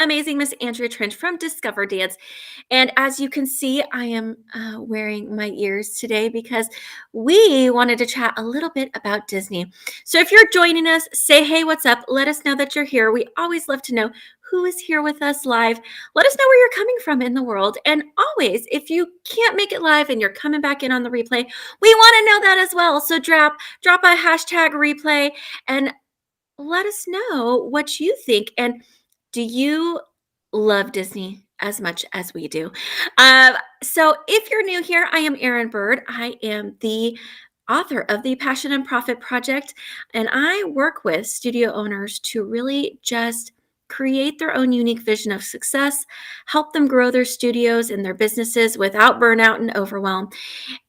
amazing Miss Andrea Trench from DiscoverDance. And as you can see, I am wearing my ears today because we wanted to chat a little bit about Disney. So if you're joining us, say, hey, what's up? Let us know that you're here. We always love to know who is here with us live. Let us know where you're coming from in the world. And always, if you can't make it live and you're coming back in on the replay, we want to know that as well. So drop a hashtag replay and let us know what you think. And do you love Disney as much as we do? So if you're new here, I am Erin Burd. I am the author of the Passion and Profit Project, and I work with studio owners to really just create their own unique vision of success, help them grow their studios and their businesses without burnout and overwhelm.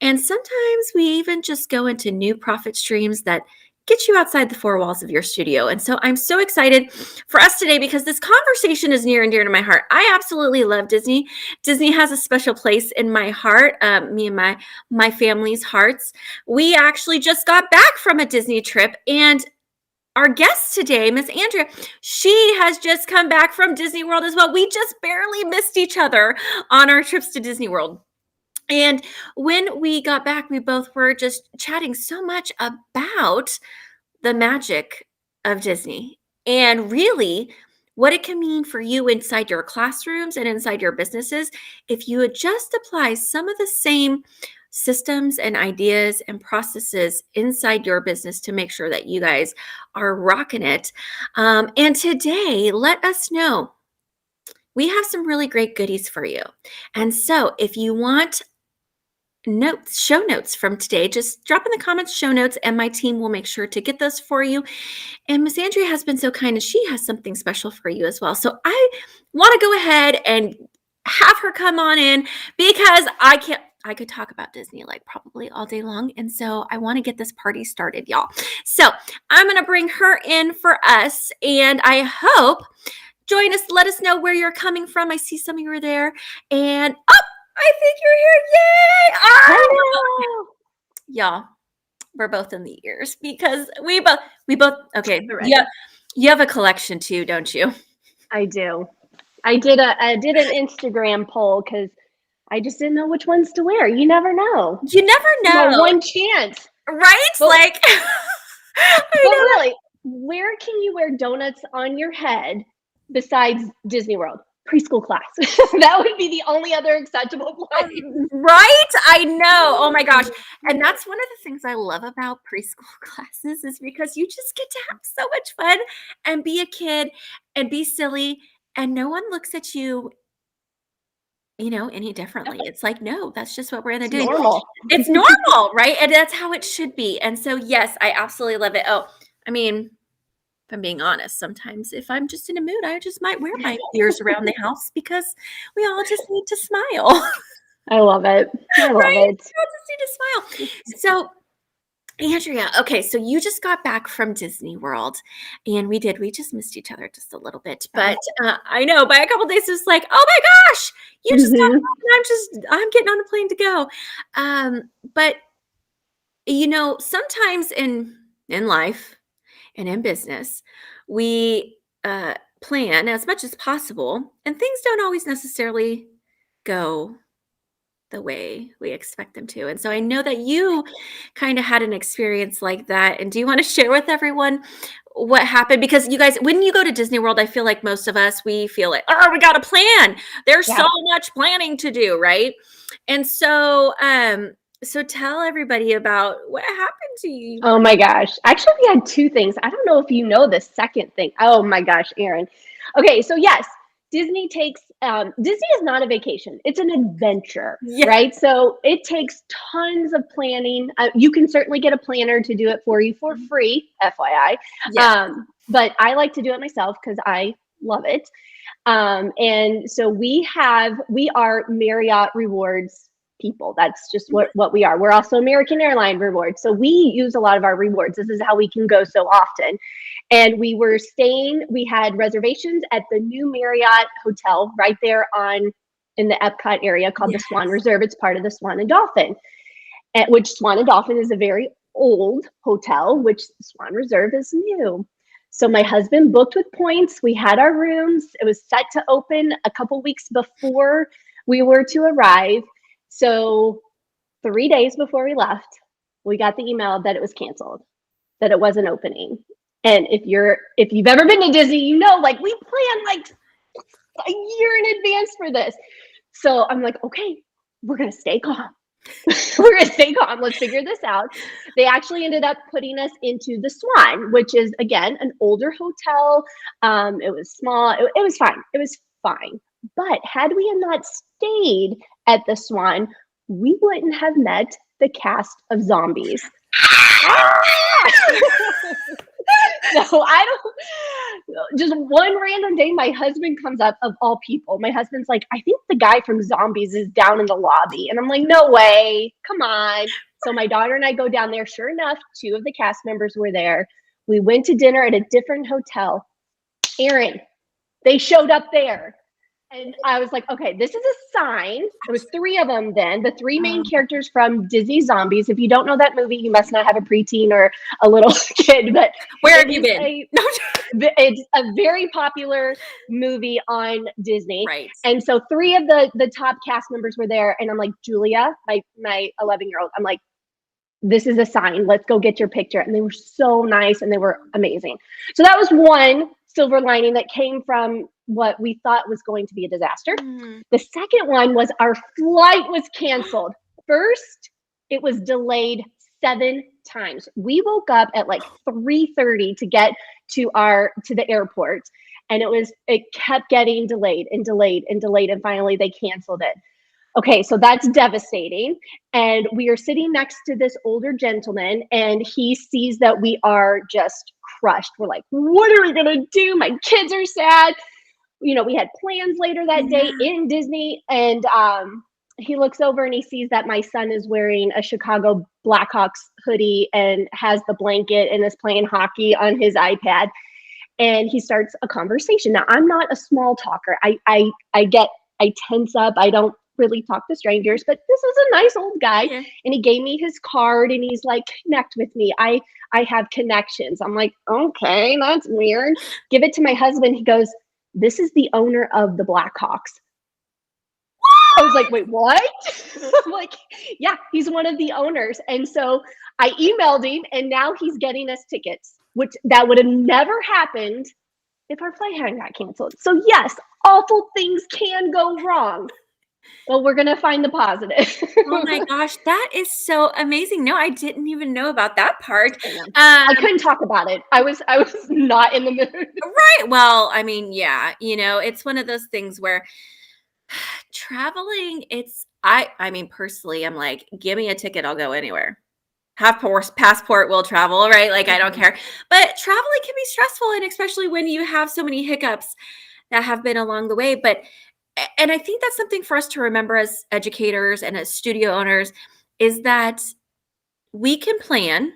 And sometimes we even just go into new profit streams that get you outside the four walls of your studio. And so I'm so excited for us today because this conversation is near and dear to my heart. I absolutely love Disney. Disney has a special place in my heart, me and my family's hearts. We actually just got back from a Disney trip, and our guest today, Miss Andrea, she has just come back from Disney World as well. We just barely missed each other on our trips to Disney World. And when we got back, we both were just chatting so much about the magic of Disney and really what it can mean for you inside your classrooms and inside your businesses if you would just apply some of the same systems and ideas and processes inside your business to make sure that you guys are rocking it. And today, let us know. We have some really great goodies for you. And so if you want show notes from today, just drop in the comments show notes and my team will make sure to get those for you. And Miss Andrea has been so kind and she has something special for you as well. So I want to go ahead and have her come on in because I could talk about Disney like probably all day long. And so I want to get this party started, y'all. So I'm going to bring her in for us, and I hope join us. Let us know where you're coming from. I see some of you are there, and I think you're here. Yay! Oh! Y'all, we're both in the ears because we both okay. Yeah, you have a collection too, don't you? I do. I did an Instagram poll because I just didn't know which ones to wear. You never know. You never know. One chance, right? But really, where can you wear donuts on your head besides Disney World? Preschool class. That would be the only other acceptable place. Right? I know. Oh my gosh. And that's one of the things I love about preschool classes is because you just get to have so much fun and be a kid and be silly, and no one looks at you, any differently. It's like, no, that's just what we're going to do. Normal. It's normal, right? And that's how it should be. And so, yes, I absolutely love it. Oh, I mean, if I'm being honest, sometimes if I'm just in a mood, I just might wear my ears around the house because we all just need to smile. I love it. I love right? it. We all just need to smile. So, Andrea, okay, so you just got back from Disney World, and we just missed each other just a little bit, but I know by a couple days it was like, oh my gosh, you just got back, and I'm getting on a plane to go. But sometimes in life and in business, we plan as much as possible, and things don't always necessarily go the way we expect them to. And so I know that you kind of had an experience like that. And do you want to share with everyone what happened? Because you guys, when you go to Disney World, I feel like most of us, we feel like, oh, we got a plan. There's so much planning to do, right? And so, so tell everybody about what happened to you. Oh my gosh. Actually, we had two things. I don't know if you know the second thing. Oh my gosh, Erin. Okay, so yes, Disney is not a vacation. It's an adventure, right? So it takes tons of planning. You can certainly get a planner to do it for you for free, FYI. But I like to do it myself because I love it. And so we are Marriott Rewards people. That's just what we are. We're also American Airline Rewards. So we use a lot of our rewards. This is how we can go so often. And we had reservations at the new Marriott Hotel right there in the Epcot area called the Swan Reserve. It's part of the Swan and Dolphin, which Swan and Dolphin is a very old hotel, which Swan Reserve is new. So my husband booked with points. We had our rooms. It was set to open a couple weeks before we were to arrive. So 3 days before we left, we got the email that it was canceled, that it wasn't opening. And if you've ever been to Disney, you know, like we plan like a year in advance for this. So I'm like, okay, we're going to stay calm. We're going to stay calm. Let's figure this out. They actually ended up putting us into the Swan, which is, again, an older hotel. It was small. It was fine. It was fine. But had we not stayed at the Swan, we wouldn't have met the cast of zombies. So just one random day, my husband comes up, of all people. My husband's like, I think the guy from Zombies is down in the lobby. And I'm like, no way, come on. So my daughter and I go down there. Sure enough, 2 of the cast members were there. We went to dinner at a different hotel. Erin, they showed up there. And I was like, okay, this is a sign. There was 3 of them then, the 3 main characters from Disney Zombies. If you don't know that movie, you must not have a preteen or a little kid. But where have you been? It's a very popular movie on Disney. Right. And so 3 of the top cast members were there. And I'm like, Julia, my 11-year-old, I'm like, this is a sign. Let's go get your picture. And they were so nice and they were amazing. So that was one silver lining that came from what we thought was going to be a disaster. The second one was our flight was canceled. First, it was delayed 7 times. We woke up at like 3:30 to get to the airport, and it kept getting delayed and delayed and delayed, and finally they canceled it. Okay, so that's devastating. And we are sitting next to this older gentleman, and he sees that we are just crushed. We're like, what are we gonna do? My kids are sad. You know, we had plans later that day in Disney, and he looks over and he sees that my son is wearing a Chicago Blackhawks hoodie and has the blanket and is playing hockey on his iPad. And he starts a conversation. Now, I'm not a small talker. I tense up. I don't really talk to strangers, but this is a nice old guy. Yeah. And he gave me his card and he's like, connect with me. I have connections. I'm like, okay, that's weird. Give it to my husband. He goes, this is the owner of the Blackhawks. I was like, wait, what? I'm like, yeah, he's one of the owners. And so I emailed him, and now he's getting us tickets, which that would have never happened if our flight hadn't got canceled. So yes, awful things can go wrong. Well, we're going to find the positive. Oh my gosh, that is so amazing. No, I didn't even know about that part. I couldn't talk about it. I was not in the mood. Right. Well, I mean, yeah, you know, it's one of those things where traveling, I mean, personally, I'm like, give me a ticket, I'll go anywhere. Passport will travel, right? Like, I don't care. But traveling can be stressful, and especially when you have so many hiccups that have been along the way. And I think that's something for us to remember as educators and as studio owners, is that we can plan,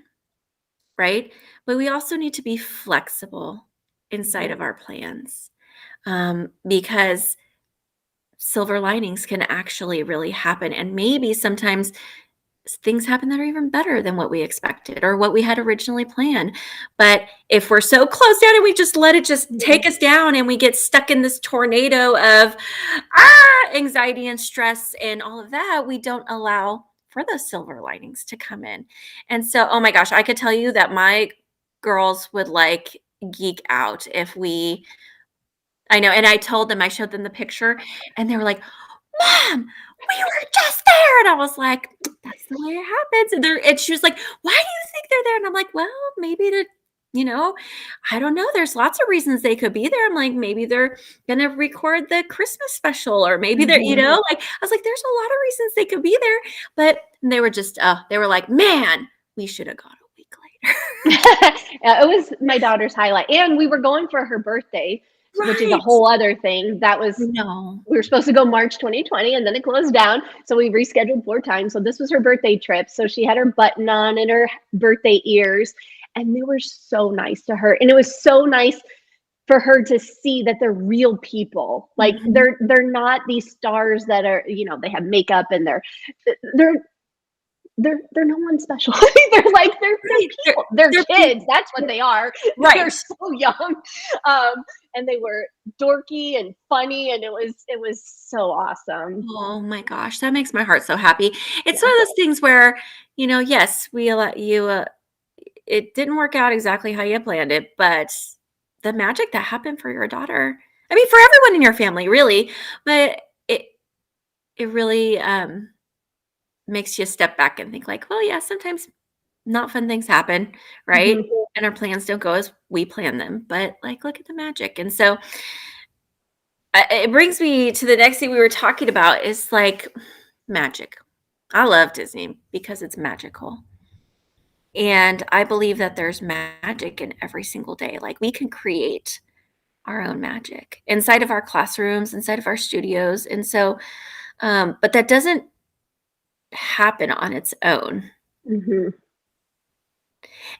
right? But we also need to be flexible inside of our plans, because silver linings can actually really happen. And maybe sometimes things happen that are even better than what we expected or what we had originally planned. But if we're so close down and we just let it just take us down, and we get stuck in this tornado of anxiety and stress and all of that, we don't allow for those silver linings to come in. And so, oh my gosh, I could tell you that my girls would like geek out if I know. And I told them, I showed them the picture, and they were like, Mom, we were just there. And I was like, that's the way it happens. And she was like, why do you think they're there? And I'm like, well, maybe I don't know. There's lots of reasons they could be there. I'm like, maybe they're going to record the Christmas special, or maybe they're, like, I was like, there's a lot of reasons they could be there. But they were just, they were like, man, we should have gone a week later. Yeah, it was my daughter's highlight. And we were going for her birthday. Right. Which is a whole other thing. That was, we were supposed to go March 2020, and then it closed down. So we rescheduled 4 times. So this was her birthday trip. So she had her button on and her birthday ears, and they were so nice to her. And it was so nice for her to see that they're real people. Like they're not these stars that are, they have makeup and they're they're no one special. They're Right. people. They're They're kids. That's what they are. They're right. so young. And they were dorky and funny, and it was so awesome. Oh my gosh, that makes my heart so happy. It's one Yeah. of those things where, yes, we let you, it didn't work out exactly how you planned it, but the magic that happened for your daughter, I mean, for everyone in your family, really, but it really makes you step back and think like, well, yeah, sometimes not fun things happen, right? Mhm. And our plans don't go as we plan them, but like, look at the magic. And so it brings me to the next thing we were talking about is like magic. I love Disney because it's magical. And I believe that there's magic in every single day. Like we can create our own magic inside of our classrooms, inside of our studios. And so, but that doesn't happen on its own. Mhm.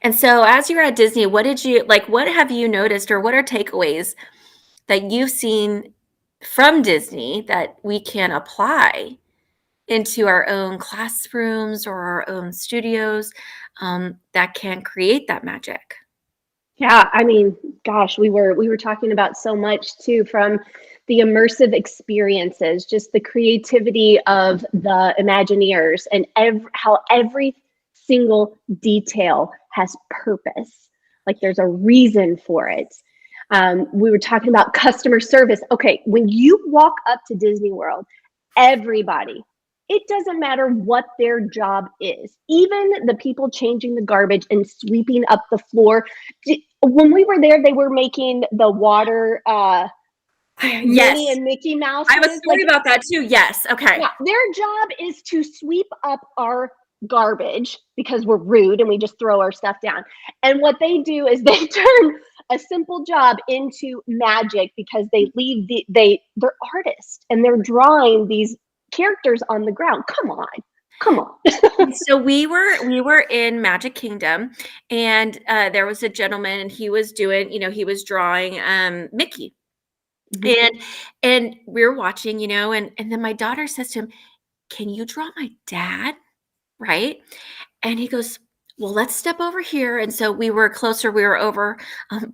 And so, as you're at Disney, what did you like? What have you noticed, or what are takeaways that you've seen from Disney that we can apply into our own classrooms or our own studios that can create that magic? Yeah, I mean, gosh, we were talking about so much too, from the immersive experiences, just the creativity of the Imagineers, and how every single detail has purpose. Like there's a reason for it. We were talking about customer service. Okay, when you walk up to Disney World, everybody, it doesn't matter what their job is, even the people changing the garbage and sweeping up the floor. When we were there, they were making the water, Yes, Minnie and Mickey I have a Mouses. story about that too. Yes, okay. Yeah, their job is to sweep up our garbage because we're rude and we just throw our stuff down. And what they do is they turn a simple job into magic, because they leave they're artists and they're drawing these characters on the ground. Come on. Come on. So we were in Magic Kingdom, and there was a gentleman, and he was doing, he was drawing Mickey, Mhm. and we were watching, and then my daughter says to him, "Can you draw my dad?" Right? And he goes, "Well, let's step over here." And so we were closer. We were over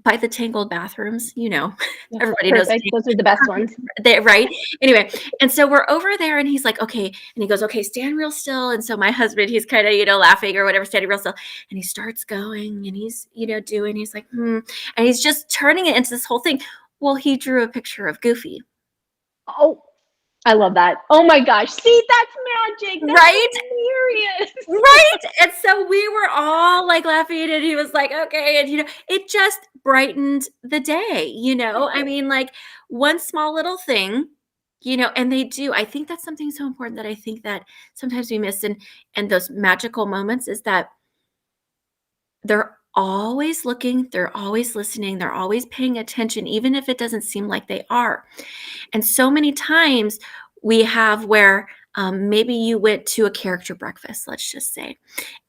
by the Tangled bathrooms. Yeah, Everybody knows perfect. Those are the best ones. right? Anyway, and so we're over there, and he's like, "Okay," and he goes, "Okay, stand real still." And so my husband, he's kind of laughing or whatever, standing real still, and he starts going, and he's doing. He's like, and he's just turning it into this whole thing. Well, he drew a picture of Goofy, Oh, I love that. Oh my gosh. See, that's magic. That's right? hilarious. Right? And so we were all like laughing, and he was like, "Okay." And it just brightened the day, I mean, like one small little thing, and they do. I think that's something so important that I think that sometimes we miss, and those magical moments is that they're always looking, they're always listening, they're always paying attention, even if it doesn't seem like they are. And so many times we have where maybe you went to a character breakfast, let's just say.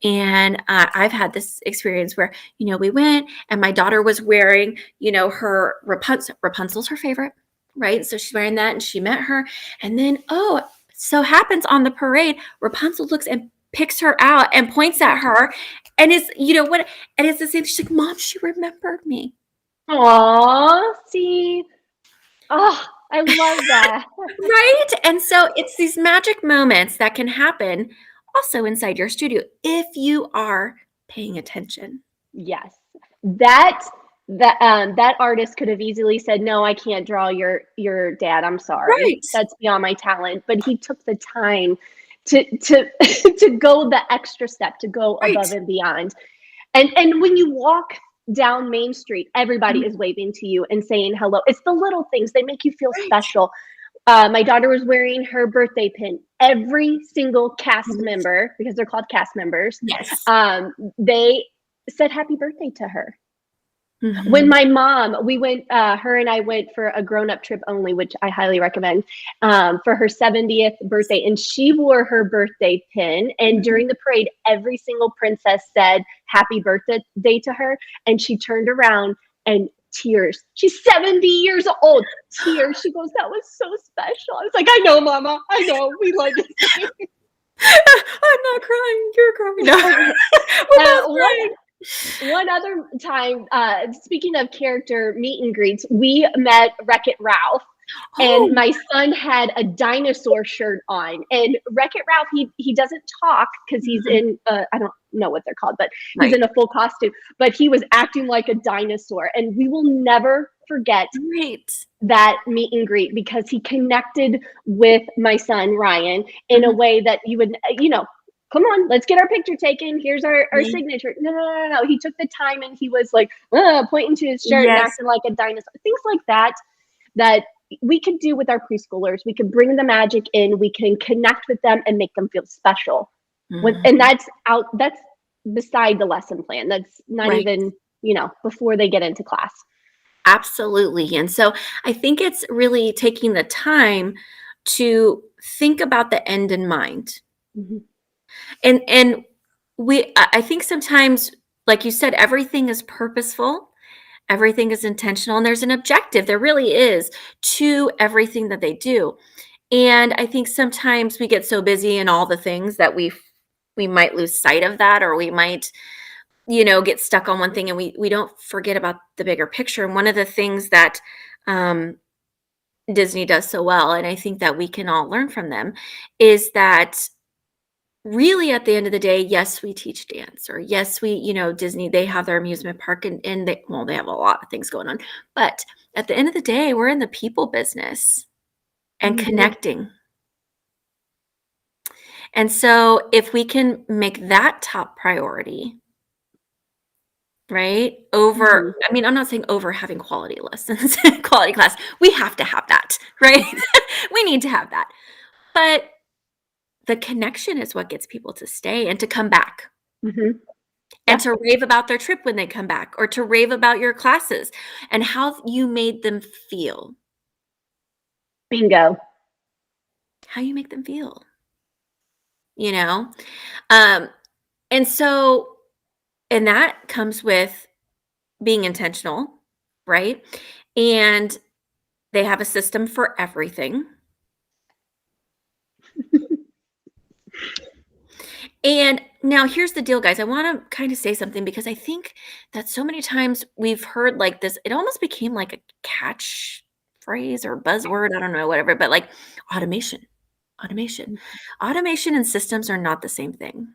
And I've had this experience where, we went and my daughter was wearing, her Rapunzel's her favorite, right? So she's wearing that and she met her. And then, oh, so happens on the parade, Rapunzel looks and picks her out and points at her. And it's, what, and it's the same. She's like, "Mom, she remembered me." Aw, see. Oh, I love that. Right? And so it's these magic moments that can happen also inside your studio if you are paying attention. Yes. That artist could have easily said, "No, I can't draw your dad. I'm sorry. Right. That's beyond my talent." But he took the time to to go the extra step, to go Right. above and beyond. And when you walk down Main Street, everybody Mhm. is waving to you and saying hello. It's the little things, they make you feel Right. special. My daughter was wearing her birthday pin. Every single cast Yes. member, because they're called cast members, Yes. they said happy birthday to her. When Mhm. my mom, we went, her and I went for a grown-up trip only, which I highly recommend, for her 70th birthday, and she wore her birthday pin. And Mhm. during the parade, every single princess said happy birthday to her, and she turned around and tears. She's 70 years old. Tears. She goes, "That was so special." I was like, "I know, Mama. I know. We love it." I'm not crying. You're crying. No, we're Uh, both one crying. one other time, speaking of character meet and greets, we met Wreck-It Ralph, and Oh, my son had a dinosaur shirt on. And Wreck-It Ralph, he doesn't talk because he's mhm, in I don't know what they're called, but he's right, in a full costume. But he was acting like a dinosaur, and we will never forget right. that meet and greet because he connected with my son Ryan in a Mhm, way that you would, come on, let's get our picture taken. Here's our mhm. signature. No, no, no, no. He took the time and he was like pointing to his shirt and Yes. acting like a dinosaur. Things like that that we could do with our preschoolers. We can bring the magic in. We can connect with them and make them feel special. And Mhm, that's beside the lesson plan. That's not right. even before they get into class. Absolutely. And so I think it's really taking the time to think about the end in mind. Mhm. And I think sometimes, like you said, everything is purposeful, everything is intentional, and there's an objective. There really is to everything that they do. And I think sometimes we get so busy in all the things that we might lose sight of that, or we might, get stuck on one thing, and we don't forget about the bigger picture. And one of the things that um Disney does so well, and I think that we can all learn from them, is that really at the end of the day, yes, we teach dance, or yes, Disney, they have their amusement park, and they have a lot of things going on. But at the end of the day, we're in the people business and Mhm. connecting. And so if we can make that top priority, right? Mhm. I mean, I'm not saying over having quality lessons, quality class. We have to have that, right? Mhm. We need to have that. But the connection is what gets people to stay and to come back Mhm. and Yep. to rave about their trip when they come back, or to rave about your classes and how you made them feel, Bingo. how you make them feel, you know? Um, and so, and that comes with being intentional, right? And they have a system for everything. And now here's the deal, guys. I want to kind of say something because I think that so many times we've heard like this, it almost became like a catch phrase or buzzword. I don't know, whatever, but like automation, automation. Automation and systems are not the same thing.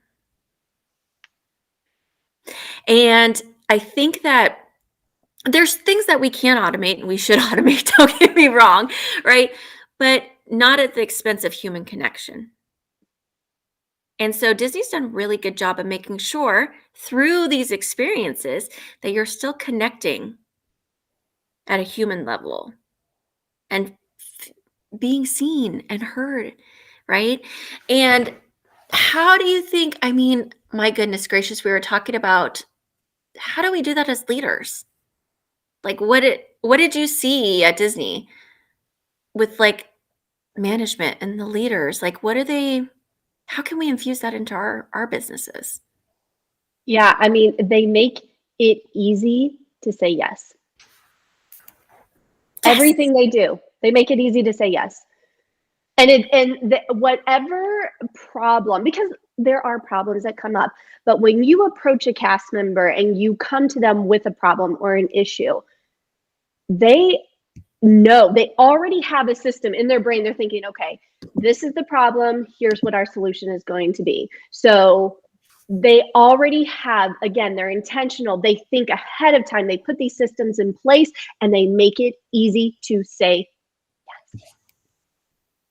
And I think that there's things that we can automate and we should automate, don't get me wrong, right? But not at the expense of human connection. And so Disney's done a really good job of making sure through these experiences that you're still connecting at a human level and being seen and heard, right? And how do you think, I mean, my goodness gracious, we were talking about how do we do that as leaders? Like what did you see at Disney with like management and the leaders? Like what are they, how can we infuse that into our businesses? Yeah, I mean, they make it easy to say yes. Yes. Everything they do, they make it easy to say yes. Whatever problem, because there are problems that come up, but when you approach a cast member and you come to them with a problem or an issue, they know they already have a system in their brain. They're thinking, okay, this is the problem. Here's what our solution is going to be. So they already have, again, they're intentional. They think ahead of time. They put these systems in place and they make it easy to say.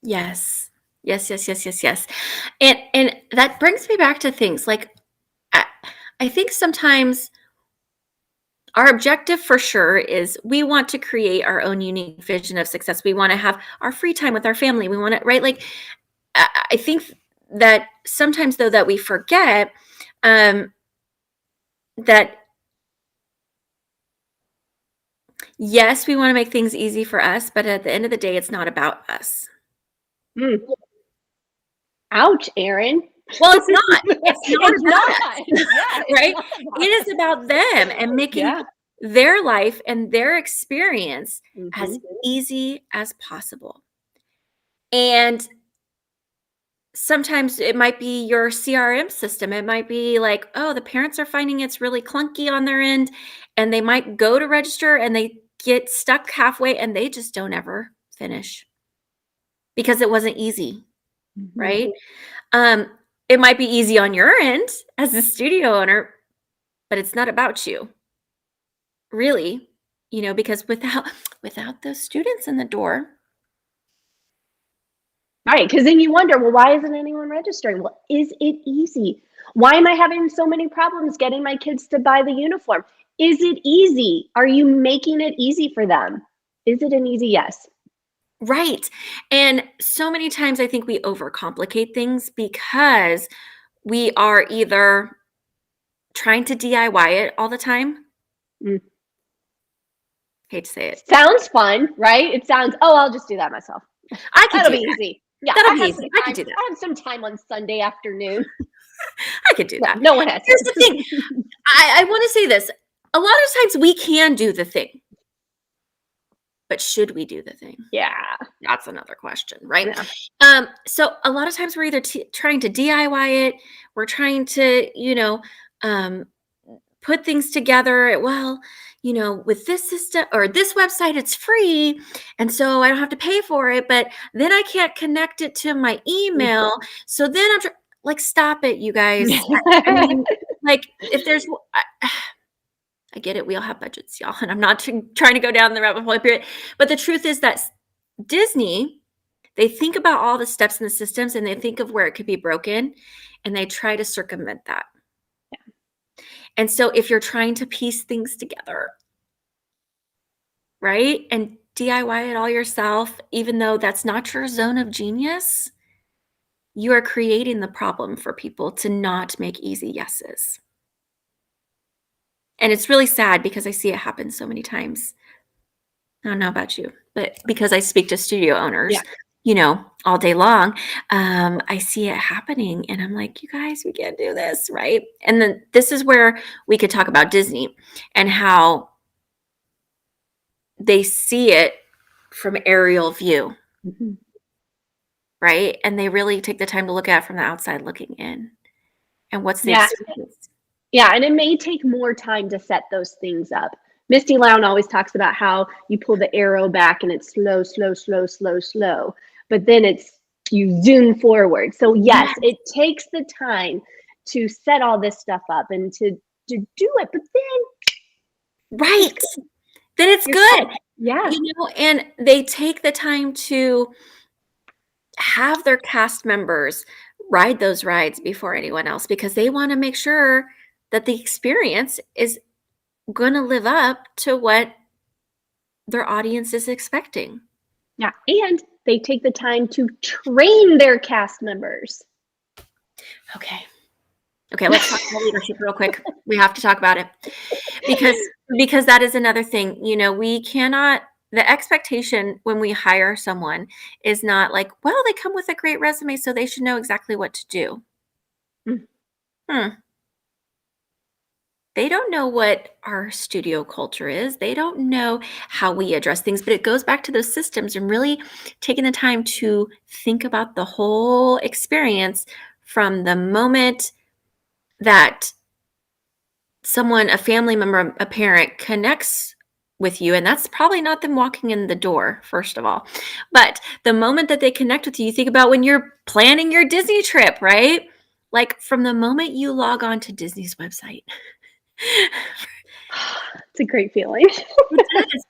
Yes. Yes, yes, yes, yes, yes. And that brings me back to things like I, I think sometimes our objective for sure is we want to create our own unique vision of success. We want to have our free time with our family. We want to, right? Like I think that sometimes though that we forget um that yes, we want to make things easy for us, but at the end of the day it's not about us. Mm, ouch, Erin. Well, it's not. It's not It's not. about us. Yeah, it's Right? not It about is us. about them and making Yeah. their life and their experience as Mhm. easy as possible. And sometimes it might be your CRM system. It might be like, oh, the parents are finding it's really clunky on their end, and they might go to register and they get stuck halfway and they just don't ever finish because it wasn't easy, Mhm. right? Um, it might be easy on your end as a studio owner, but it's not about you, really, because without those students in the door. Right, because then you wonder, well, why isn't anyone registering? Well, is it easy? Why am I having so many problems getting my kids to buy the uniform? Is it easy? Are you making it easy for them? Is it an easy yes? Right. And so many times I think we overcomplicate things because we are either trying to DIY it all the time. Mm. Hate to say it. Sounds fun, right? It sounds, oh, I'll just do that myself. I could That'll do be that. easy. Yeah, That'll I be have easy. some I could time. do that. I have some time on Sunday afternoon. I could do No, that. no one has Here's the thing. time. I want to say this. A lot of times we can do the thing, but should we do the thing? Yeah. That's another question, right? Yeah. So a lot of times we're either trying to DIY it, we're trying to, um, put things together. Well, with this system or this website, it's free. And so I don't have to pay for it, but then I can't connect it to my email. So then like, stop it, you guys. I mean, like, if there's, I get it. We all have budgets, y'all. And I'm not trying to go down the rabbit hole period. But the truth is that Disney, they think about all the steps in the systems and they think of where it could be broken and they try to circumvent that. And so if you're trying to piece things together, right, and DIY it all yourself, even though that's not your zone of genius, you are creating the problem for people to not make easy yeses. And it's really sad because I see it happen so many times. I don't know about you, but because I speak to studio owners, Yeah. All day long, I see it happening and I'm like, you guys, we can't do this, right? And then this is where we could talk about Disney and how they see it from aerial view, Mhm. right? And they really take the time to look at it from the outside looking in. And what's the Yeah. experience? Yeah, and it may take more time to set those things up. Misty Lown always talks about how you pull the arrow back and it's slow, slow, slow, slow, slow. But then you zoom forward. So yes, Yes, it takes the time to set all this stuff up and to do it. But then right. Then it's you're good. set. Yeah. And they take the time to have their cast members ride those rides before anyone else because they want to make sure that the experience is going to live up to what their audience is expecting. Yeah. And they take the time to train their cast members. Okay, let's talk about leadership real quick. We have to talk about it because that is another thing. We cannot, the expectation when we hire someone is not like, well, they come with a great resume, so they should know exactly what to do. Mm. Hmm. They don't know what our studio culture is. They don't know how we address things, but it goes back to those systems and really taking the time to think about the whole experience from the moment that someone, a family member, a parent connects with you, and that's probably not them walking in the door, first of all. But the moment that they connect with you, you think about when you're planning your Disney trip, right? Like from the moment you log on to Disney's website. It's a great feeling.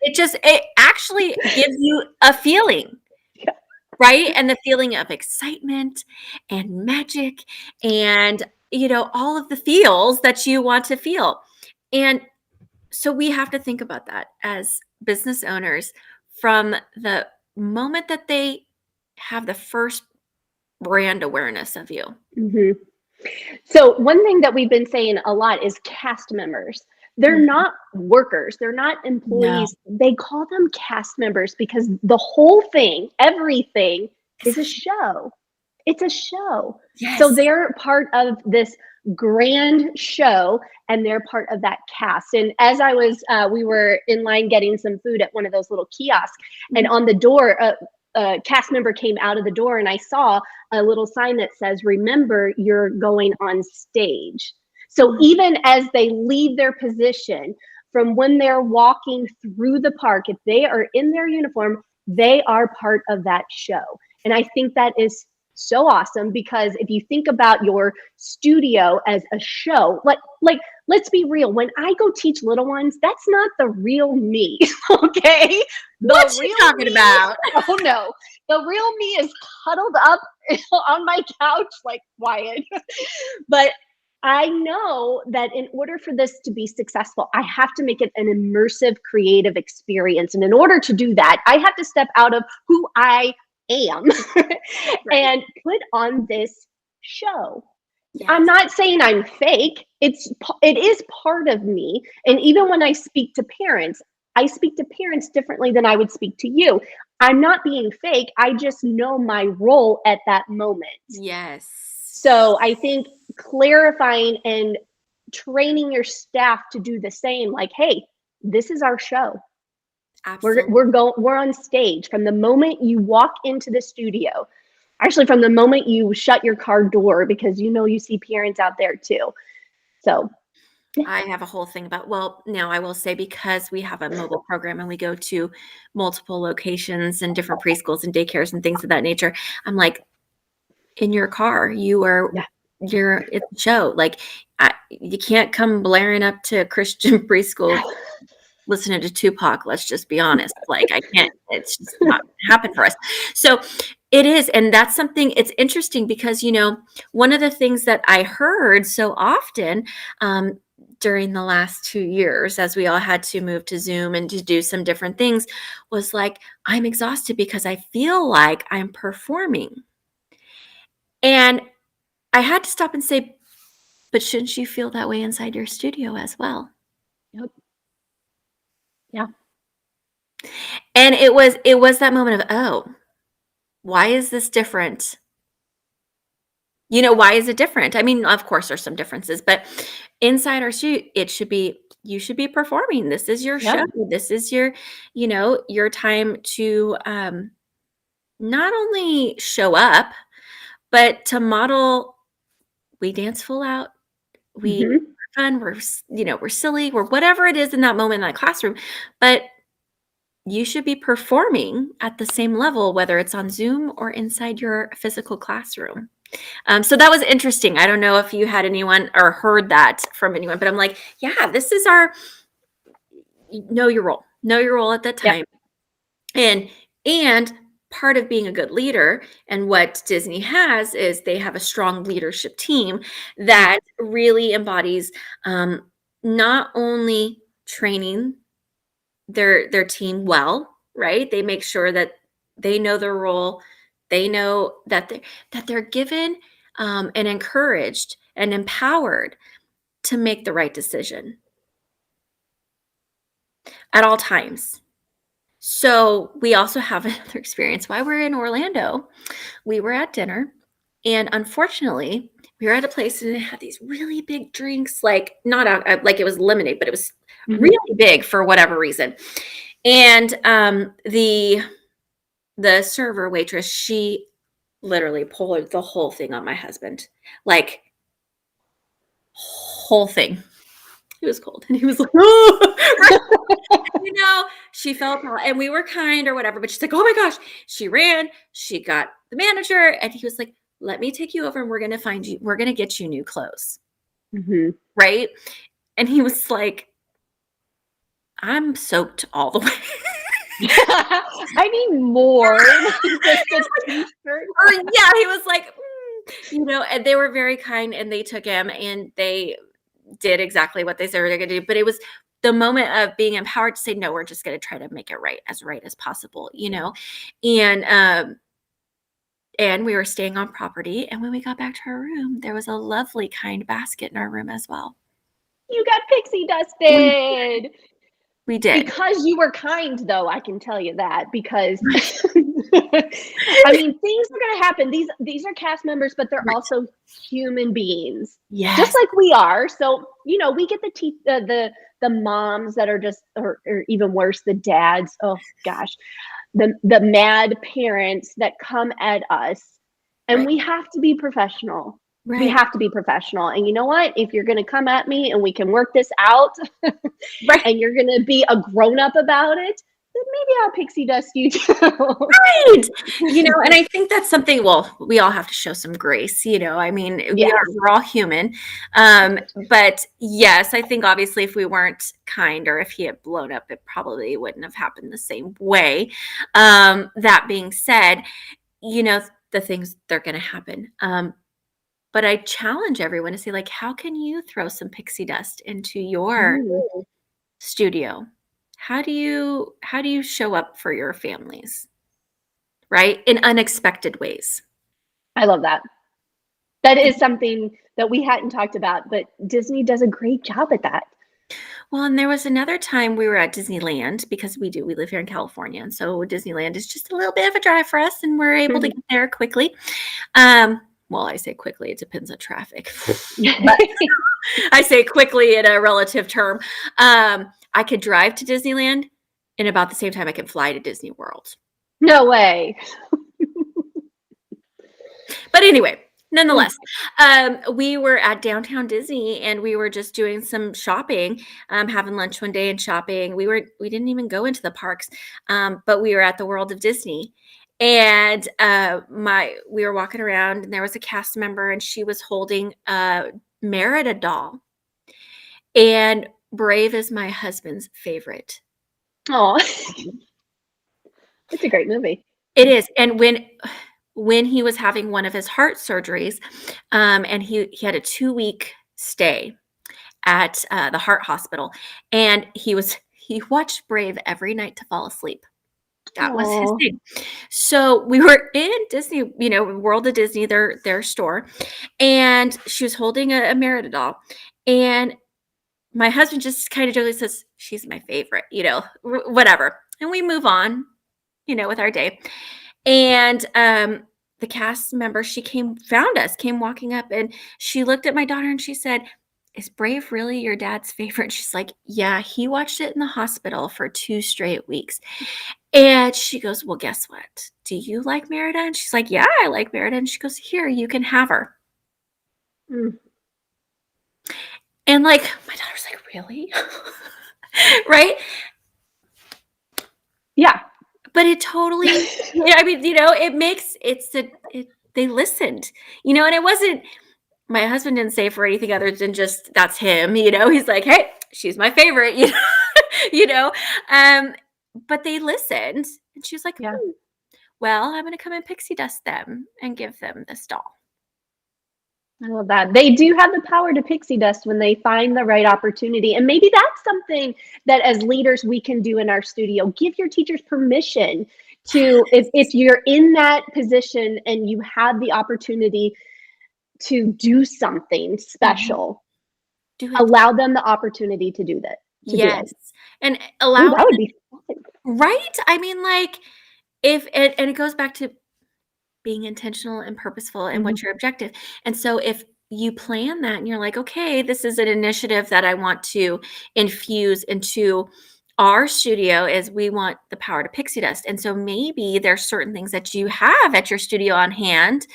It actually gives you a feeling, Yeah. right? And the feeling of excitement and magic and, all of the feels that you want to feel. And so we have to think about that as business owners from the moment that they have the first brand awareness of you. Mm-hmm. So one thing that we've been saying a lot is cast members. They're Mhm. not workers. They're not No. employees. They call them cast members because the whole thing, everything is a show. It's a show. So Yes. they're part of this grand show and they're part of that cast. And as we were in line getting some food at one of those little kiosks and on the door, a cast member came out of the door and I saw a little sign that says, remember, you're going on stage. So even as they leave their position, from when they're walking through the park, if they are in their uniform, they are part of that show. And I think that is so awesome, because if you think about your studio as a show, like let's be real, when I go teach little ones, that's not the real me. Okay, What you talking about? Oh no, the real me is cuddled up on my couch like Wyatt. But I know that in order for this to be successful, I have to make it an immersive, creative experience. And in order to do that, I have to step out of who I am and put on this show. Yes. I'm not saying I'm fake. It is part of me. And even when I speak to parents, I speak to parents differently than I would speak to you. I'm not being fake. I just know my role at that moment. Yes. So I think clarifying and training your staff to do the same, like, hey, this is our show. Absolutely. We're on stage from the moment you walk into the studio. Actually, from the moment you shut your car door, because you see parents out there too. So I have a whole thing about, well, now I will say, because we have a mobile program and we go to multiple locations and different preschools and daycares and things of that nature, I'm like, in your car, it's a show. Like, you can't come blaring up to a Christian preschool listening to Tupac. Let's just be honest. Like, I can't, it's just not happen for us. So it is. And that's something, it's interesting because, one of the things that I heard so often, during the last 2 years, as we all had to move to Zoom and to do some different things, was like, I'm exhausted because I feel like I'm performing. And I had to stop and say, but shouldn't you feel that way inside your studio as well? Yep. Yeah. And it was that moment of, oh, why is this different? Why is it different? I mean, of course there's some differences, but inside our studio, you should be performing. This is your show. This is your, your time to not only show up, but to model. We dance full out. We're fun. We're silly. We're whatever it is in that moment in that classroom, but you should be performing at the same level, whether it's on Zoom or inside your physical classroom. So that was interesting. I don't know if you had anyone or heard that from anyone, but I'm like, yeah, this is know your role at that time. Yep. And part of being a good leader, and what Disney has, is they have a strong leadership team that really embodies not only training their team well, right? They make sure that they know their role. They know that they're given and encouraged and empowered to make the right decision at all times. So we also have another experience. While we're in Orlando, we were at dinner, and unfortunately, we were at a place and it had these really big drinks, like not like it was lemonade, but it was really big for whatever reason. And the server waitress, she literally poured the whole thing on my husband, like whole thing. He was cold and he was like, oh, she felt, and we were kind or whatever, but she's like, oh my gosh, she ran, she got the manager, and he was like, let me take you over and we're going to get you new clothes. Right. And he was like, I'm soaked all the way. I need more. He was like, and they were very kind, and they took him and they did exactly what they said they were going to do. But it was the moment of being empowered to say, no, we're just going to try to make it right as possible, and we were staying on property. And when we got back to our room, there was a lovely, kind basket in our room as well. You got pixie dusted. We did. Because you were kind, though, I can tell you that, because I mean, things are going to happen. These are cast members, but they're Right. also human beings, just Yes. like we are. So, we get the moms that are just, or even worse, the dads. Oh gosh, the mad parents that come at us, and Right. we have to be professional. We Right. have to be professional. And you know what? If you're going to come at me and we can work this out, Right. and you're going to be a grown up about it, then maybe I'll pixie dust you too. Right. And I think that's something, well, we all have to show some grace, I mean, Yes. we're all human. But yes, I think obviously if we weren't kind or if he had blown up, it probably wouldn't have happened the same way. That being said, the things they're going to happen. But I challenge everyone to say, like, how can you throw some pixie dust into your Mm, studio? How do you show up for your families? Right? In unexpected ways. I love that. That is something that we hadn't talked about, but Disney does a great job at that. Well, and there was another time we were at Disneyland because we live here in California. And so Disneyland is just a little bit of a drive for us and we're able to get there quickly. Well, I say quickly, it depends on traffic. But I say quickly in a relative term. I could drive to Disneyland in about the same time I can fly to Disney World. No way. But anyway, nonetheless, we were at downtown Disney and we were just doing some shopping, having lunch one day and shopping. We didn't even go into the parks, but we were at the World of Disney. And we were walking around and there was a cast member and she was holding a Merida doll. And Brave is my husband's favorite. Oh, it's a great movie. It is. And when he was having one of his heart surgeries, and he had a 2-week stay at the heart hospital, and he watched Brave every night to fall asleep. That was his Oh, thing. So we were in Disney, World of Disney, their store, and she was holding a Merida doll, and my husband just kind of jokingly says, "She's my favorite," whatever, and we move on, with our day. And the cast member, she found us, came walking up, and she looked at my daughter and she said, "Is Brave really your dad's favorite?" She's like, "Yeah, he watched it in the hospital for 2 straight weeks." And she goes, "Well, guess what? Do you like Merida?" And she's like, "Yeah, I like Merida." And she goes, "Here, you can have her." mm, And like, my daughter's like, "Really?" Right? yeah. But it totally, I mean, they listened, and it wasn't, my husband didn't say for anything other than just, that's him, he's like, "Hey, she's my favorite," you know, um, but they listened and she was like, Yeah. well, I'm going to come and pixie dust them and give them this doll. I love that. They do have the power to pixie dust when they find the right opportunity. And maybe that's something that as leaders we can do in our studio. Give your teachers permission to, if you're in that position and you have the opportunity to do something Mhm. special, Do it. allow them the opportunity to do that, to do it. Yes. And Oh, allowing, that would be fun. right? I mean, like, if it, and it goes back to being intentional and purposeful and Mhm. what's your objective. And so if you plan that and you're like, okay, this is an initiative that I want to infuse into our studio, is we want the power to pixie dust. And so maybe there's certain things that you have at your studio on hand,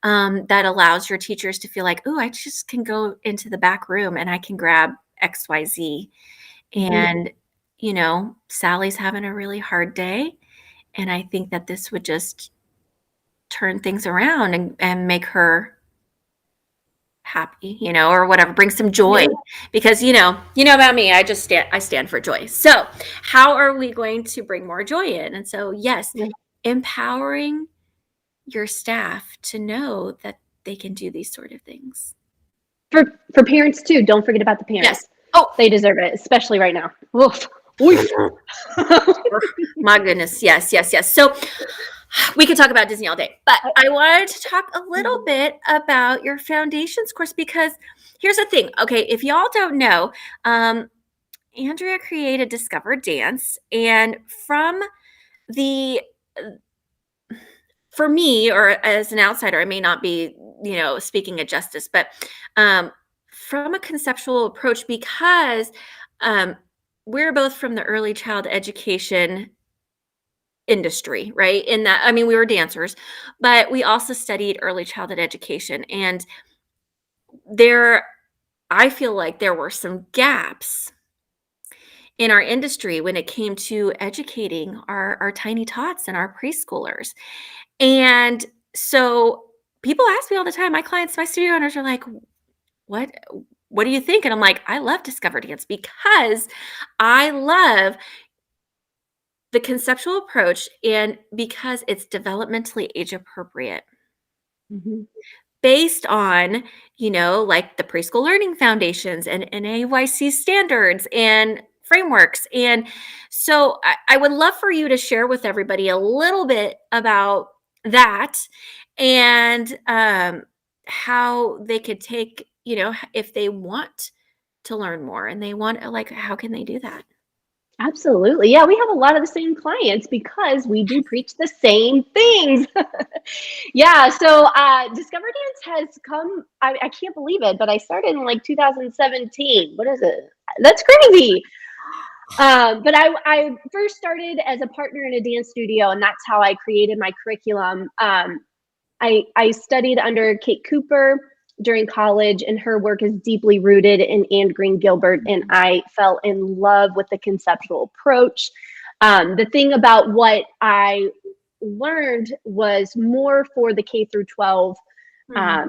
that allows your teachers to feel like, oh, I just can go into the back room and I can grab XYZ. Mhm. And, Sally's having a really hard day. And I think that this would just turn things around and make her happy, or whatever, bring some joy, Yeah. because about me, I stand for joy. So how are we going to bring more joy in? And so, yes, Yeah. empowering your staff to know that they can do these sort of things. For parents too, don't forget about the Yes. parents. Oh, They deserve it, especially right now. Oof. Oof. my goodness. Yes, yes, yes. So we could talk about Disney all day, but I wanted to talk a little bit about your foundations course, because here's the thing. Okay, if y'all don't know, Andrea created DiscoverDance, and from the for me, or as an outsider, I may not be, speaking it justice, but from a conceptual approach, because um, we're both from the early child education industry, right? In that, I mean, we were dancers, but we also studied early childhood education. And there, I feel like there were some gaps in our industry when it came to educating our tiny tots and our preschoolers. And so people ask me all the time, my clients, my studio owners are like, what what do you think? And I'm like, I love Discover Dance because I love the conceptual approach and because it's developmentally age appropriate Mhm. based on, like the preschool learning foundations and NAYC standards and frameworks. And so I would love for you to share with everybody a little bit about that and how they could take, if they want to learn more and they want, like, how can they do that? Absolutely. Yeah, we have a lot of the same clients because we do preach the same things. Yeah, so Discover Dance has come, I can't believe it, but I started in like 2017. What is it? That's crazy. But I first started as a partner in a dance studio, and that's how I created my curriculum. I studied under Kate Cooper during college, and her work is deeply rooted in Anne Green Gilbert, and I fell in love with the conceptual approach. The thing about what I learned was more for the K through 12.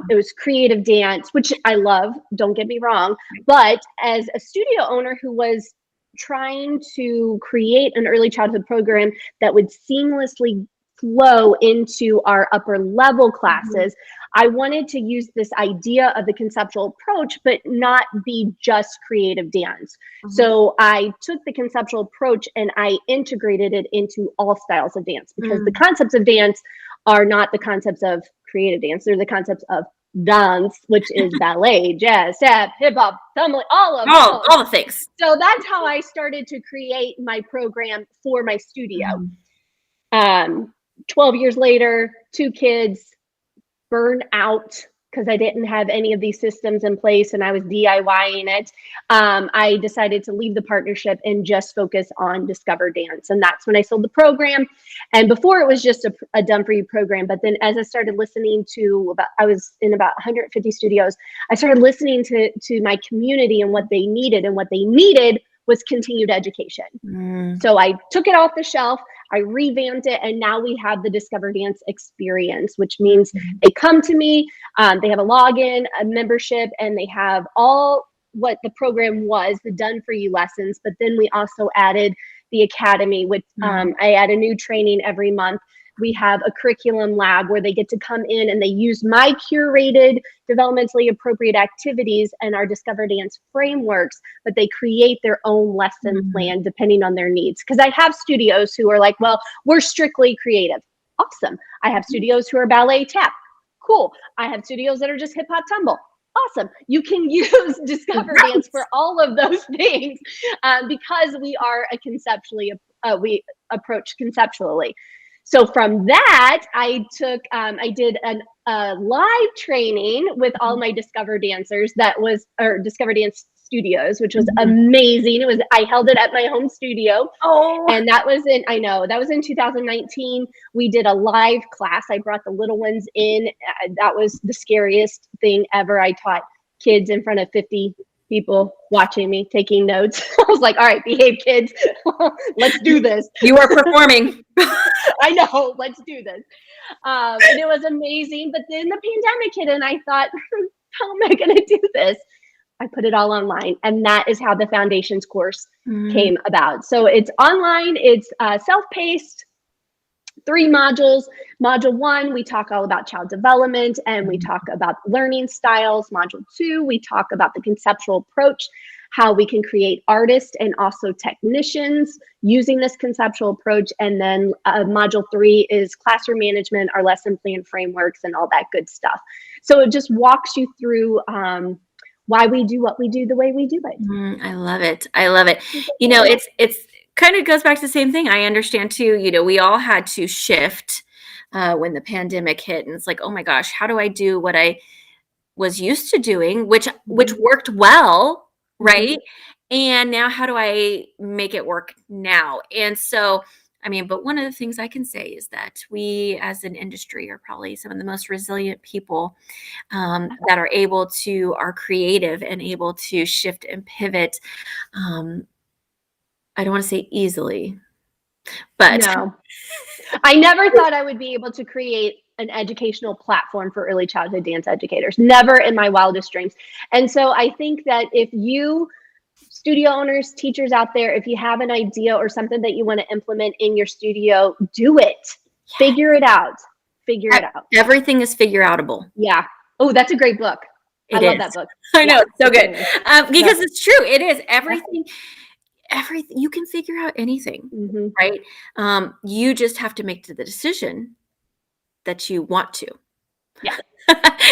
It was creative dance, which I love, don't get me wrong, but as a studio owner who was trying to create an early childhood program that would seamlessly flow into our upper level classes, I wanted to use this idea of the conceptual approach, but not be just creative dance. So I took the conceptual approach and I integrated it into all styles of dance, because the concepts of dance are not the concepts of creative dance. They're the concepts of dance, which is ballet, jazz, tap, hip hop, tumbling, all of All the things. So that's how I started to create my program for my studio. 12 years later, 2 kids, burned out because I didn't have any of these systems in place and I was DIYing it. I decided to leave the partnership and just focus on Discover Dance. And that's when I sold the program. And before it was just a done for you program. But then as I started listening to I was in about 150 studios, I started listening to my community and what they needed. And what they needed was continued education. So I took it off the shelf. I revamped it, and now we have the Discover Dance experience, which means they come to me, they have a login, a membership, and they have all what the program was, the done for you lessons. But then we also added the academy, which I add a new training every month. We have a curriculum lab where they get to come in and they use my curated, developmentally appropriate activities and our Discover Dance frameworks, but they create their own lesson plan depending on their needs. Because I have studios who are like, well, we're strictly creative. Awesome. I have studios who are ballet tap. Cool. I have studios that are just hip hop tumble. Awesome. You can use Discover Dance for all of those things because we are we approach conceptually. So from that, I did a live training with all my Discover dancers or Discover Dance studios, which was amazing. I held it at my home studio. And that was in 2019. We did a live class. I brought the little ones in. That was the scariest thing ever. I taught kids in front of 50 people watching me, taking notes. I was like, all right, behave, kids. Let's do this. You are performing. I know, let's do this. And it was amazing. But then the pandemic hit and I thought, how am I going to do this? I put it all online. And that is how the foundations course came about. So it's online, it's self-paced, 3 modules. Module 1, we talk all about child development and we talk about learning styles. Module 2, we talk about the conceptual approach, how we can create artists and also technicians using this conceptual approach. And then module 3 is classroom management, our lesson plan frameworks and all that good stuff. So it just walks you through why we do what we do the way we do it. I love it. I love it. It's kind of goes back to the same thing. I understand too, we all had to shift when the pandemic hit, and it's like, oh my gosh, how do I do what I was used to doing, which worked well, right? And now how do I make it work now? And so, I mean, but one of the things I can say is that we as an industry are probably some of the most resilient people that are creative and able to shift and pivot. I don't want to say easily, but No. I never thought I would be able to create an educational platform for early childhood dance educators. Never in my wildest dreams. And so I think that if you studio owners, teachers out there, if you have an idea or something that you want to implement in your studio, do it. Yeah. Figure it out. Figure it out. Everything is figure outable. Yeah. Oh, that's a great book. I love that book. I know, it's so good. Because it's true. It is everything. Everything you can figure out anything, right? You just have to make the decision that you want to. Yeah.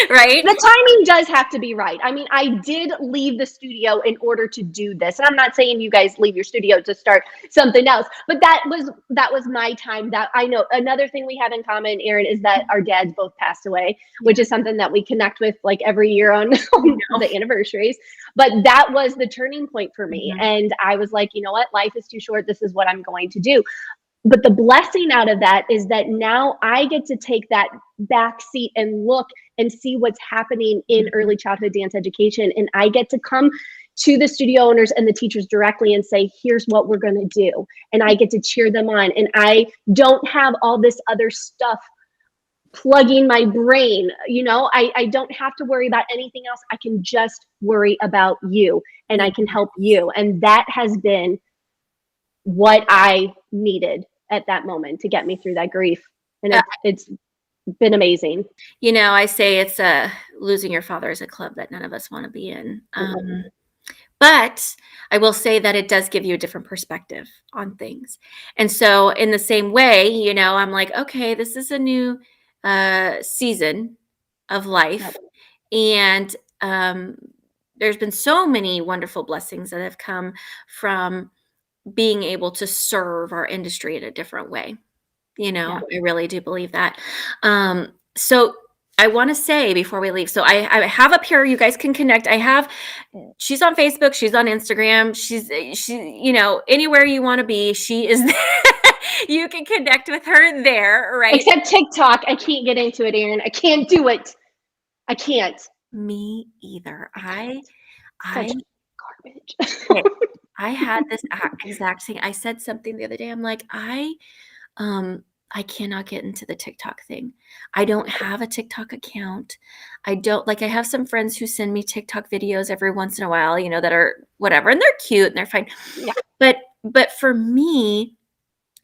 Right? The timing does have to be right. I mean, I did leave the studio in order to do this. And I'm not saying you guys leave your studio to start something else, but that was my time. That I know. Another thing we have in common, Erin, is that our dads both passed away, which is something that we connect with like every year on the anniversaries. But that was the turning point for me. And I was like, you know what? Life is too short. This is what I'm going to do. But the blessing out of that is that now I get to take that back seat and look and see what's happening in early childhood dance education. And I get to come to the studio owners and the teachers directly and say, here's what we're going to do. And I get to cheer them on. And I don't have all this other stuff plugging my brain. You know, I don't have to worry about anything else. I can just worry about you, and I can help you. And that has been what I needed at that moment to get me through that grief. And it's been amazing. You know, I say it's losing your father is a club that none of us want to be in. But I will say that it does give you a different perspective on things. And so in the same way, you know, I'm like, okay, this is a new season of life. And there's been so many wonderful blessings that have come from being able to serve our industry in a different way. You know, I really do believe that. So I want to say before we leave, so I have up here, you guys can connect. She's on Facebook, she's on Instagram, she, you know, anywhere you want to be, she is there. You can connect with her there, right? Except TikTok. I can't get into it, Erin. I can't do it. I can't. Me either. Such garbage. I had this exact thing. I said something the other day. I'm like, I cannot get into the TikTok thing. I don't have a TikTok account. I have some friends who send me TikTok videos every once in a while, you know, that are whatever, and they're cute and they're fine. Yeah. But for me,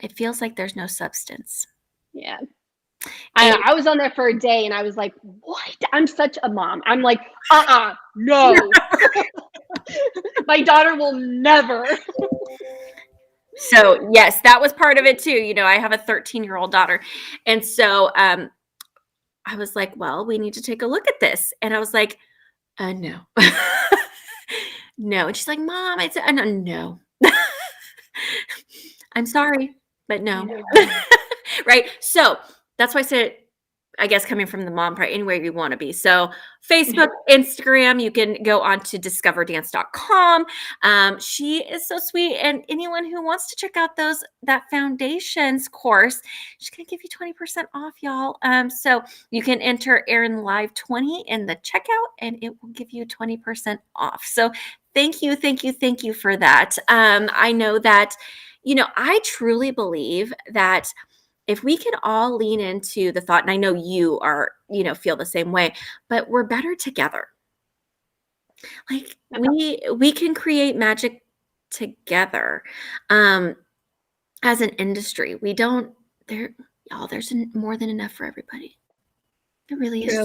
it feels like there's no substance. Yeah. I was on there for a day and I was like, what? I'm such a mom. I'm like, no. My daughter will never. So yes, that was part of it too. You know, I have a 13-year-old daughter. And so I was like, well, we need to take a look at this. And I was like, no. No. And she's like, Mom, no. I'm sorry, but no. Right. So that's why I said, I guess coming from the mom part, anywhere you want to be. So Facebook, Instagram, you can go on to DiscoverDance.com. She is so sweet. And anyone who wants to check out that foundations course, she's going to give you 20% off, y'all. So you can enter Erin Live 20 in the checkout and it will give you 20% off. So thank you for that. I know that, you know, I truly believe that if we can all lean into the thought, and I know you are, you know, feel the same way, but we're better together. Like we can create magic together. As an industry, there's more than enough for everybody. It really is true.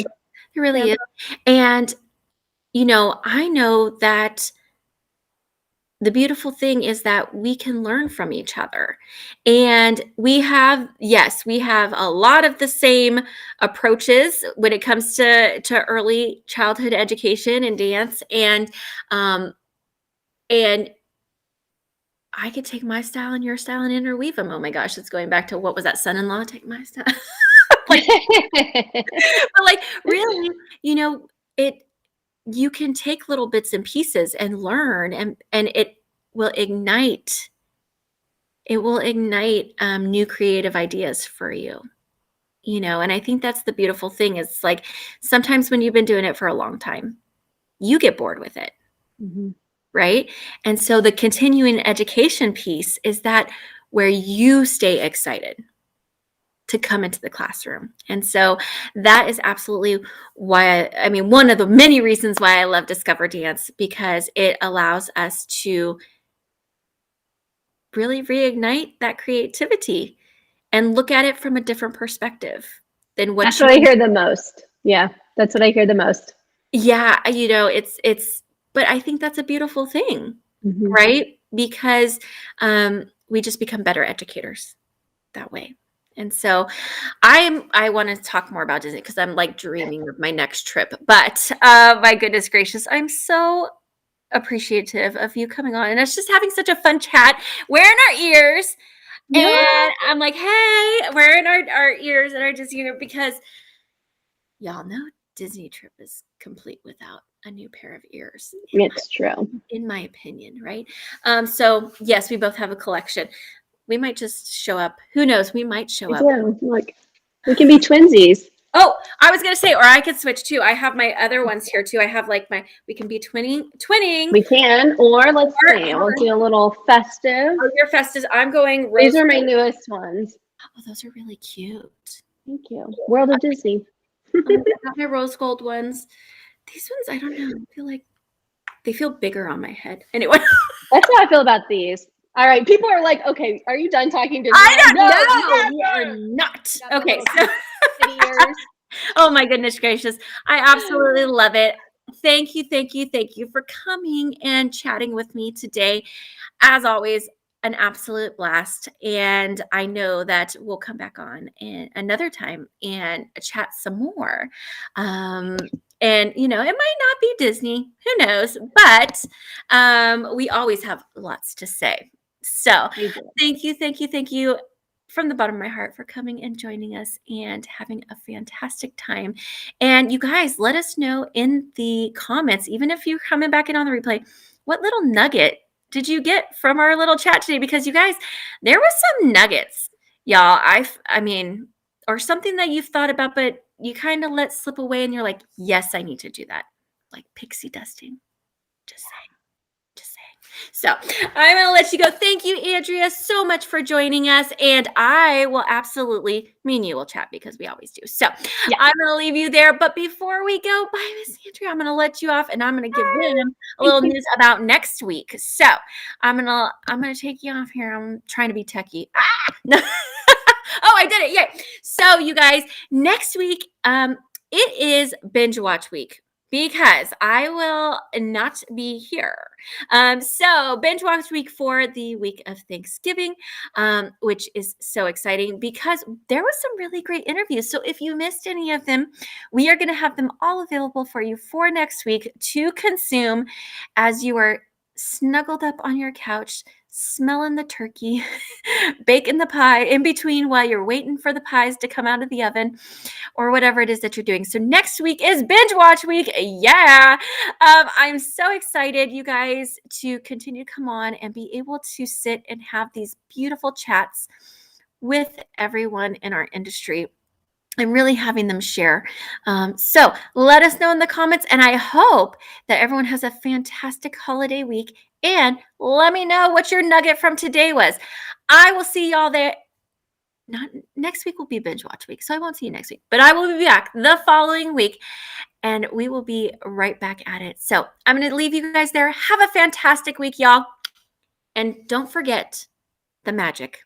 It really is. And, you know, I know that the beautiful thing is that we can learn from each other. And we have a lot of the same approaches when it comes to early childhood education and dance. And I could take my style and your style and interweave them. Oh my gosh, it's going back to what was that, son-in-law? Take my style. Like, but like really, you know, you can take little bits and pieces and learn, and will ignite new creative ideas for you. And I think that's the beautiful thing is like sometimes when you've been doing it for a long time, you get bored with it. Mm-hmm. Right? And so the continuing education piece is that where you stay excited to come into the classroom. And so that is absolutely why, one of the many reasons why I love DiscoverDance, because it allows us to really reignite that creativity and look at it from a different perspective than what That's what I hear the most. Yeah, that's what I hear the most. Yeah, but I think that's a beautiful thing, Mm-hmm. right? Because we just become better educators that way. And so I want to talk more about Disney because I'm like dreaming of my next trip. But my goodness gracious, I'm so appreciative of you coming on and us just having such a fun chat. We're in our ears. Yeah. And I'm like, hey, we're in our ears and our Disney ear because y'all know Disney trip is complete without a new pair of ears. It's true. In my opinion, right? So yes, we both have a collection. We might just show up. Who knows? We might show up. Yeah, like we can be twinsies. Oh, I was gonna say, or I could switch too. I have my other ones here too. I have like we can be twinning. We can, or let's see, we'll do a little festive. Oh, your festive. I'm going rose. These are my newest ones. Oh, those are really cute. Thank you. World of Disney. I got my rose gold ones. These ones, I don't know. I feel like they feel bigger on my head. Anyway. That's how I feel about these. All right. People are like, okay, are you done talking to me? I don't know. We are not. Okay. So, oh my goodness gracious. I absolutely love it. Thank you for coming and chatting with me today. As always, an absolute blast. And I know that we'll come back on another time and chat some more. And, it might not be Disney, who knows, but we always have lots to say. So thank you from the bottom of my heart for coming and joining us and having a fantastic time. And you guys, let us know in the comments, even if you're coming back in on the replay, what little nugget did you get from our little chat today? Because you guys, there was some nuggets, y'all. Or something that you've thought about, but you kind of let slip away and you're like, yes, I need to do that. Like pixie dusting. Just saying. So I'm going to let you go. Thank you, Andrea, so much for joining us. And I will absolutely, me and you will chat because we always do. So yeah. I'm going to leave you there. But before we go, bye, Miss Andrea. I'm going to let you off and I'm going to give them a little news about next week. So I'm going to take you off here. I'm trying to be techie. No. Oh, I did it. Yay. So you guys, next week, it is binge watch week. Because I will not be here. So binge watch week for the week of Thanksgiving, which is so exciting because there was some really great interviews. So if you missed any of them, we are going to have them all available for you for next week to consume as you are snuggled up on your couch, smelling the turkey, baking the pie in between while you're waiting for the pies to come out of the oven or whatever it is that you're doing. So next week is binge watch week. Yeah. I'm so excited, you guys, to continue to come on and be able to sit and have these beautiful chats with everyone in our industry. I'm really having them share. So let us know in the comments. And I hope that everyone has a fantastic holiday week. And let me know what your nugget from today was. I will see y'all there. Not next week will be binge watch week. So I won't see you next week. But I will be back the following week. And we will be right back at it. So I'm going to leave you guys there. Have a fantastic week, y'all. And don't forget the magic.